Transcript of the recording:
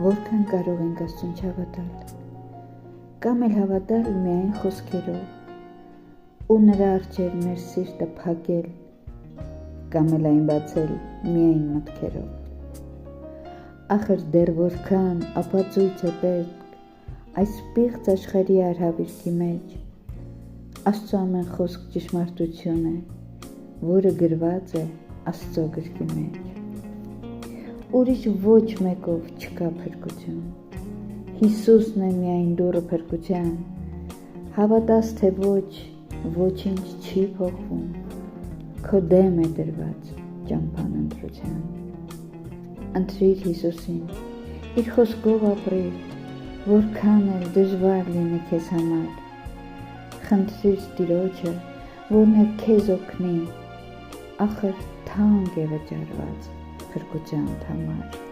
Որքան կարող ենք Աստծուն չհավատալ, կամ էլ հավատալ միայն խոսքերով ու նրա առջև մեր սիրտը փակել, կամ էլ այն բացել միայն մտքերով։ Ախր դեռ որքան ապացույց է պետք այս պիղծ աշխարհի արհավիրքի մեջ, Աստծո ամեն խոսք ճշմարտություն է, որը գրված է Աստծո գրքի մեջ։ Ուրիշ ոչ մեկով չկա փրկություն։ Հիսուսն է միայն դուռը փրկության։ Հավատաս թե ոչ, ոչինչ չի փոխվում։ Քո դեմ է դրված ճամփան ընտրության։ Ընտրիր Հիսուսին, իր խոսքով ապրիր, որքան էլ դժվար լինի քեզ համար։ Խնդրիր Տիրոջը, որ նա քեզ օգնի, ախր թանկ է վճարված փրկության համար։